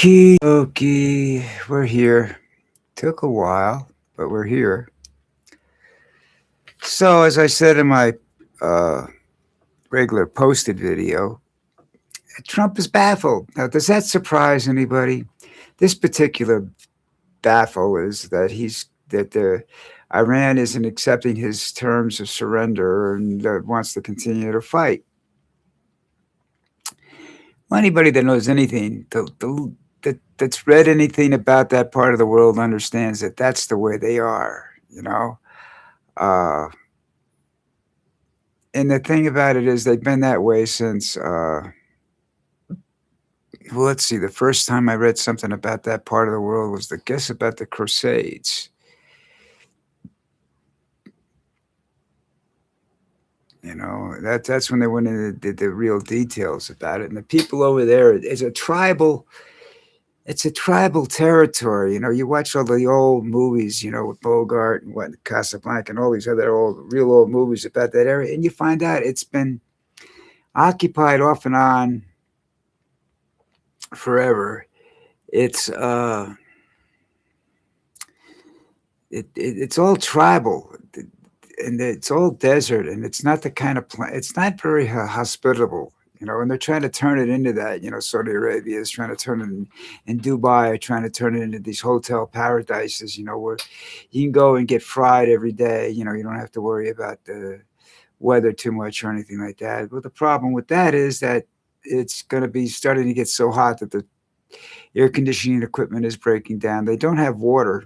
Okie, we're here. Took a while, but we're here. So, as I said in my uh, regular posted video, Trump is baffled. Now, does that surprise anybody? This particular baffle is that Iran isn't accepting his terms of surrender and wants to continue to fight. Well, anybody that knows anything, that's read anything about that part of the world understands that that's the way they are. You know. Uh, and the thing about it is they've been that way since well, let's see, the first time I read something about that part of the world was the guess about the Crusades. That's when they went into the real details about it. And the people over there it's a tribal territory. You watch all the old movies, with Bogart and what Casablanca and all these other real old movies about that area, and you find out it's been occupied off and on forever. It's all tribal, and it's all desert, and it's not the kind of it's not very hospitable. And they're trying to turn it into that. Saudi Arabia is trying to turn it in Dubai are trying to turn it into these hotel paradises, where you can go and get fried every day. You don't have to worry about the weather too much or anything like that. But the problem with that is that it's going to be starting to get so hot that the air conditioning equipment is breaking down. They don't have water.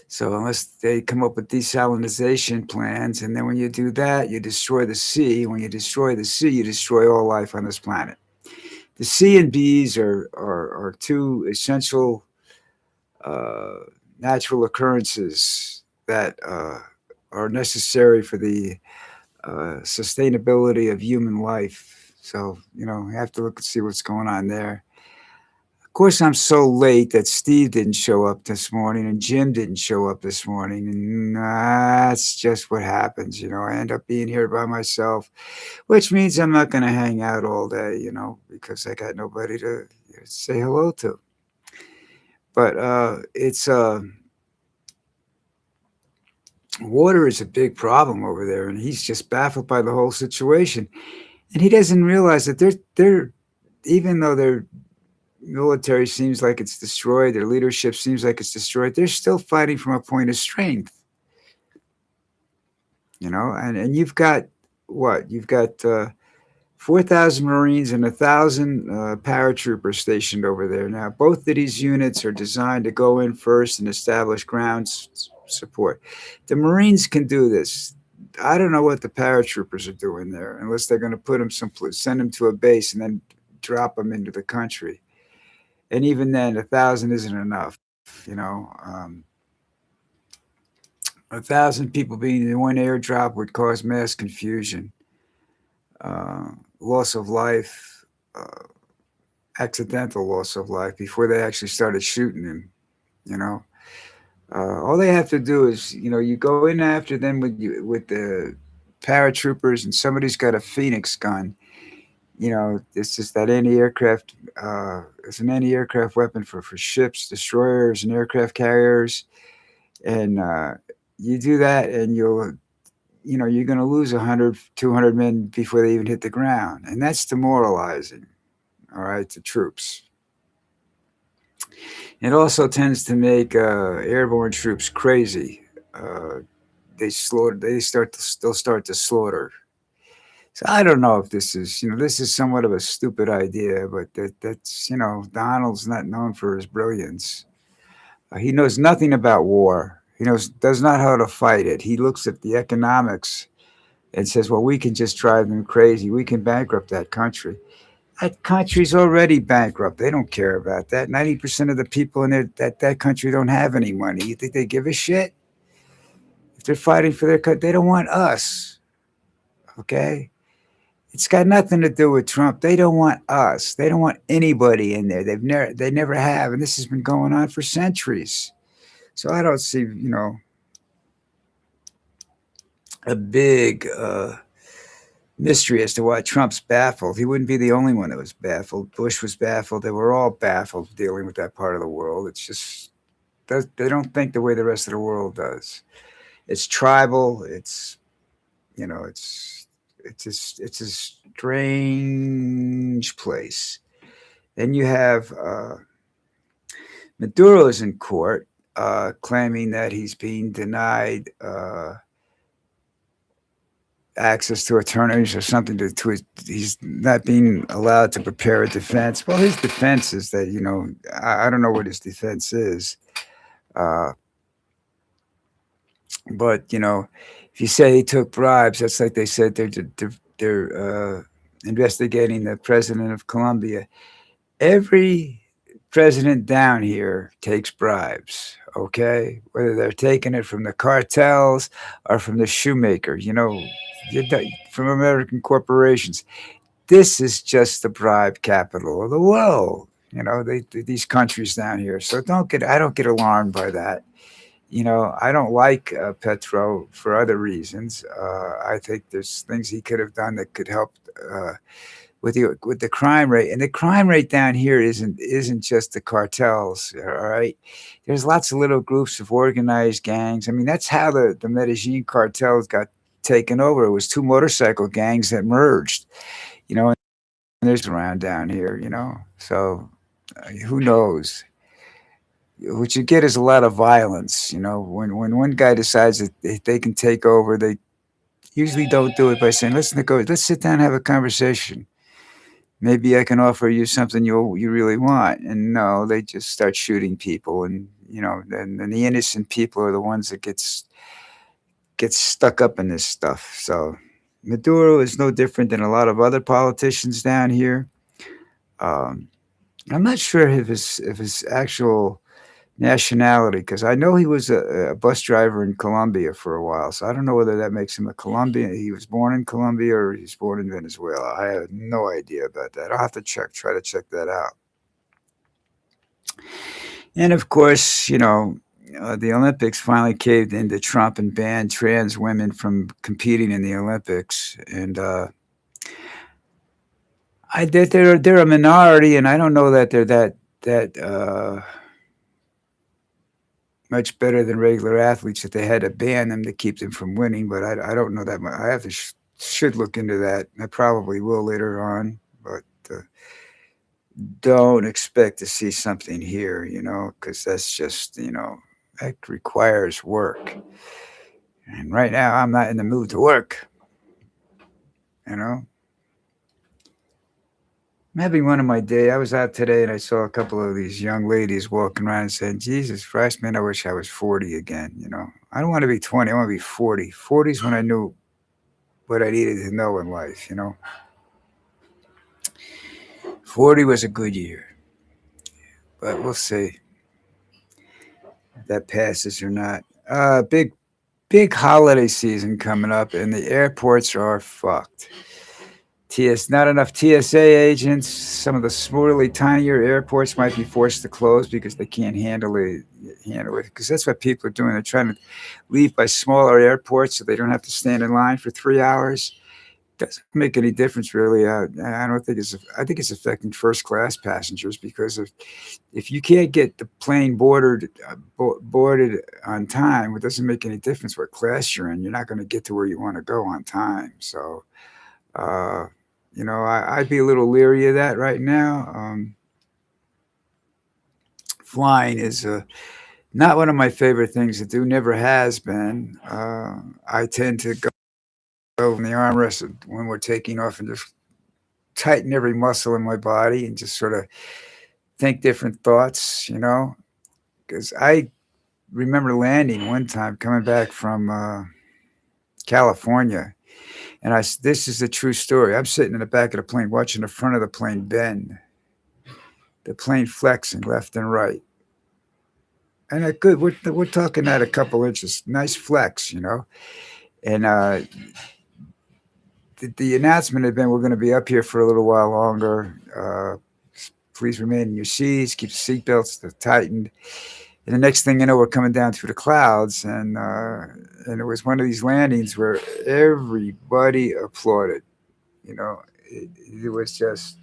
So unless they come up with desalinization plans, and then when you do that, you destroy the sea. When you destroy the sea, you destroy all life on this planet. The sea and bees are two essential natural occurrences that are necessary for the sustainability of human life. So, you have to look and see what's going on there. Of course, I'm so late that Steve didn't show up this morning and Jim didn't show up this morning. And that's just what happens. I end up being here by myself, which means I'm not going to hang out all day, because I got nobody to say hello to. But water is a big problem over there, and he's just baffled by the whole situation. And he doesn't realize that they're even though their military seems like it's destroyed, their leadership seems like it's destroyed, they're still fighting from a point of strength. And you've got what? You've got 4,000 Marines and 1,000 paratroopers stationed over there. Now, both of these units are designed to go in first and establish ground support. The Marines can do this. I don't know what the paratroopers are doing there, unless they're going to put them send them to a base and then drop them into the country. And even then, 1,000 isn't enough. 1,000 people being in one airdrop would cause mass confusion, loss of life, accidental loss of life before they actually started shooting him. All they have to do is, you go in after them with the paratroopers, and somebody's got a Phoenix gun. It's just that anti-aircraft. It's an anti-aircraft weapon for ships, destroyers, and aircraft carriers. And you do that, and you're going to lose 100, 200 men before they even hit the ground, and that's demoralizing. All right, to troops. It also tends to make airborne troops crazy. They'll start to slaughter. So I don't know if this is somewhat of a stupid idea, but that's Donald's not known for his brilliance. He knows nothing about war. He does not know how to fight it. He looks at the economics and says, well, we can just drive them crazy. We can bankrupt that country. That country's already bankrupt. They don't care about that. 90% of the people in that country don't have any money. You think they give a shit? If they're fighting for their country, they don't want us. Okay? It's got nothing to do with Trump. They don't want us. They don't want anybody in there. They never have, and this has been going on for centuries. So I don't see, a big mystery as to why Trump's baffled. He wouldn't be the only one that was baffled. Bush was baffled. They were all baffled dealing with that part of the world. It's just they don't think the way the rest of the world does. It's tribal. It's a strange place. Then you have Maduro's in court, claiming that he's being denied access to attorneys or something to his, he's not being allowed to prepare a defense. Well, his defense is that, I don't know what his defense is. Uh, but, if you say he took bribes, that's like they said they're investigating the president of Colombia. Every president down here takes bribes, okay? Whether they're taking it from the cartels or from the shoemaker, from American corporations. This is just the bribe capital of the world. These countries down here. So I don't get alarmed by that. I don't like Petro for other reasons. I think there's things he could have done that could help with the crime rate, and the crime rate down here isn't just the cartels. All right, there's lots of little groups of organized gangs. I mean, that's how the Medellin cartels got taken over. It was two motorcycle gangs that merged. And there's around down here. So who knows? What you get is a lot of violence. When one guy decides that they can take over, they usually don't do it by saying, "Let's negotiate. Let's sit down and have a conversation. Maybe I can offer you something you really want." And no, they just start shooting people, and then the innocent people are the ones that gets stuck up in this stuff. So Maduro is no different than a lot of other politicians down here. Um, I'm not sure if his actual nationality, because I know he was a bus driver in Colombia for a while, so I don't know whether that makes him a Colombian. He was born in Colombia or he's born in Venezuela. I have no idea about that. I'll have to try to check that out. And of course, the Olympics finally caved into Trump and banned trans women from competing in the Olympics. And they're a minority, and I don't know that they're that much better than regular athletes, that they had to ban them to keep them from winning. But I don't know that much. I have to should look into that. I probably will later on, but don't expect to see something here, because that's just, that requires work. And right now, I'm not in the mood to work. You know, I'm having one of my day. I was out today and I saw a couple of these young ladies walking around and saying, "Jesus Christ, man, I wish I was 40 again." I don't want to be 20. I want to be 40. 40 is when I knew what I needed to know in life. 40 was a good year, but we'll see if that passes or not. Big holiday season coming up, and the airports are fucked. Not enough TSA agents. Some of the smaller, tinier airports might be forced to close because they can't handle it. Because that's what people are doing. They're trying to leave by smaller airports so they don't have to stand in line for 3 hours. Doesn't make any difference really. I don't think it's. I think it's affecting first class passengers because if you can't get the plane boarded on time, it doesn't make any difference what class you're in. You're not going to get to where you want to go on time. So. Uh, I'd be a little leery of that right now. Flying is not one of my favorite things to do, never has been. I tend to go in the armrest when we're taking off and just tighten every muscle in my body and just sort of think different thoughts, because I remember landing one time coming back from California. And this is a true story. I'm sitting in the back of the plane watching the front of the plane bend, the plane flexing left and right. And we're talking at a couple inches, nice flex, And the announcement had been, we're going to be up here for a little while longer. Please remain in your seats, keep the seatbelts tightened. And the next thing you know, we're coming down through the clouds, and it was one of these landings where everybody applauded. You know, it was just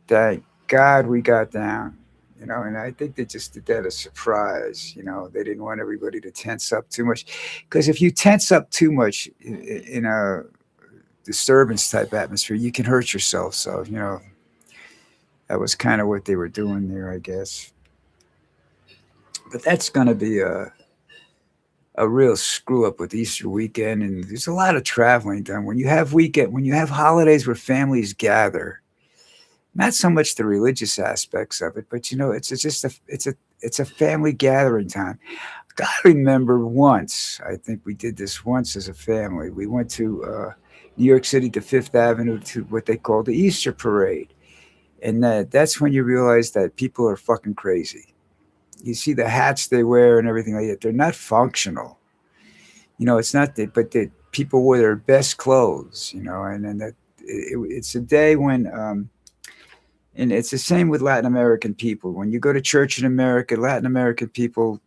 thank God we got down. You know, and I think they just did that as a surprise. You know, they didn't want everybody to tense up too much, because if you tense up too much in a disturbance type atmosphere, you can hurt yourself. So you know, that was kind of what they were doing there, I guess. But that's going to be a real screw up with Easter weekend, and there's a lot of traveling done when you have when you have holidays where families gather. Not so much the religious aspects of it, but you know, it's just it's a family gathering time. I remember once, I think we did this once as a family. We went to New York City to Fifth Avenue to what they call the Easter Parade, and that's when you realize that people are fucking crazy. You see the hats they wear and everything like that. They're not functional. You know, it's not that, but that people wear their best clothes. You know, and then it's a day when. And it's the same with Latin American people. When you go to church in America, Latin American people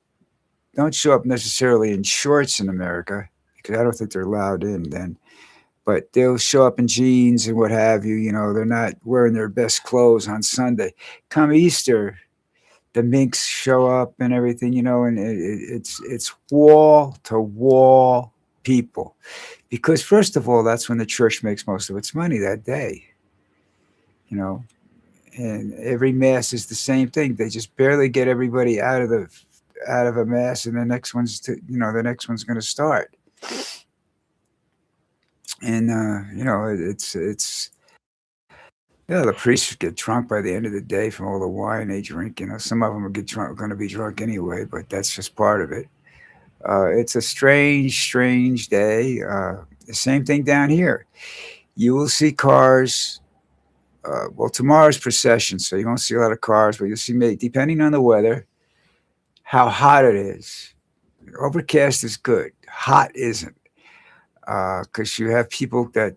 don't show up necessarily in shorts in America, because I don't think they're allowed in then. But they'll show up in jeans and what have you. You know, they're not wearing their best clothes on Sunday. Come Easter, the minks show up and everything. You know, and it's wall to wall people, because first of all, that's when the church makes most of its money that day. You know, and every mass is the same thing. They just barely get everybody out of a mass, and the next one's going to start. And you know, yeah, the priests get drunk by the end of the day from all the wine they drink. You know, some of them will get drunk, going to be drunk anyway, but that's just part of it. It's a strange, strange day. The same thing down here. You will see cars. Well, tomorrow's procession, so you won't see a lot of cars, but you'll see, depending on the weather, how hot it is. Overcast is good. Hot isn't, because you have people that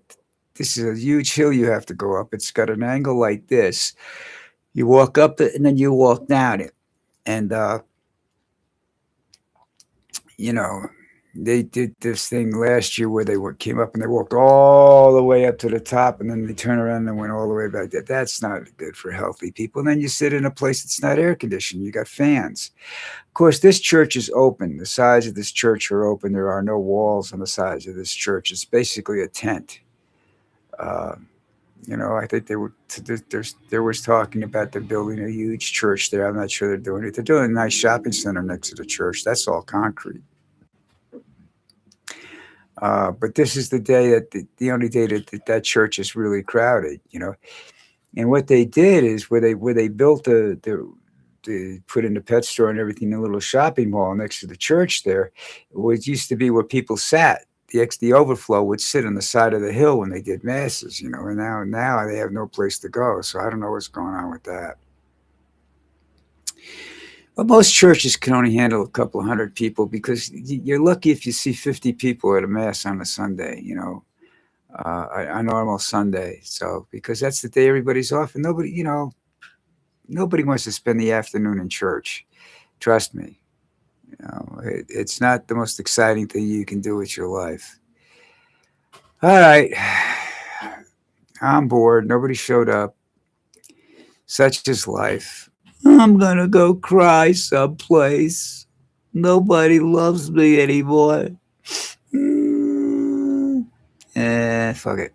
this is a huge hill you have to go up. It's got an angle like this. You walk up it and then you walk down it, and you know, they did this thing last year where came up and they walked all the way up to the top, and then they turn around and went all the way back. That's not good for healthy people. And then you sit in a place that's not air conditioned. You got fans. Of course, this church is open. The sides of this church are open. There are no walls on the sides of this church. It's basically a tent. Uh, you know, I think there was talking about them building a huge church there. I'm not sure they're doing it. They're doing a nice shopping center next to the church. That's all concrete. But this is the day the only day that church is really crowded. You know, and what they did is where they built the put in the pet store and everything, a little shopping mall next to the church there. It used to be where people sat. The overflow would sit on the side of the hill when they did masses, you know, and now they have no place to go. So I don't know what's going on with that. But most churches can only handle a couple of hundred people, because you're lucky if you see 50 people at a mass on a Sunday, you know, a normal Sunday. So because that's the day everybody's off, and nobody wants to spend the afternoon in church. Trust me. You know, it's not the most exciting thing you can do with your life. All right. I'm bored. Nobody showed up. Such is life. I'm going to go cry someplace. Nobody loves me anymore. Fuck it.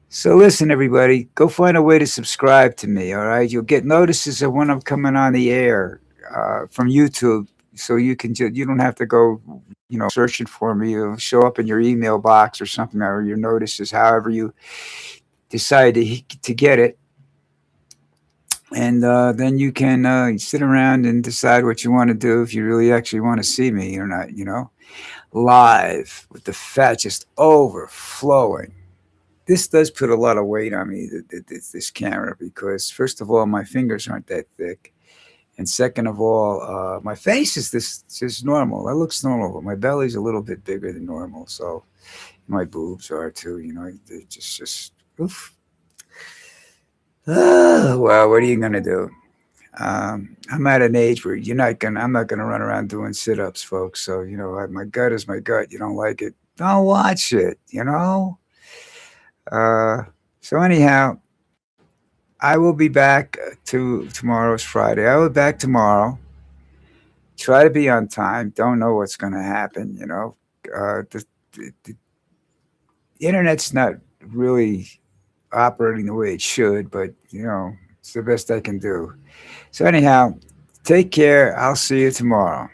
So listen, everybody, go find a way to subscribe to me. All right, you'll get notices of when I'm coming on the air from YouTube, so you don't have to go, searching for me. It'll show up in your email box or something, or your notices, however you decide to get it. And then you can sit around and decide what you want to do, if you really actually want to see me or not. Live with the fat just overflowing. This does put a lot of weight on me, this camera, because first of all, my fingers aren't that thick, and second of all, my face is just normal. That looks normal, but my belly's a little bit bigger than normal, so my boobs are too. They're just oof. Well, what are you gonna do? I'm at an age where I'm not gonna run around doing sit-ups, folks. So my gut is my gut. You don't like it, don't watch it. Uh, so anyhow, I will be back to tomorrow's Friday. I will be back tomorrow. Try to be on time. Don't know what's going to happen. The internet's not really operating the way it should, but it's the best I can do. So anyhow, take care. I'll see you tomorrow.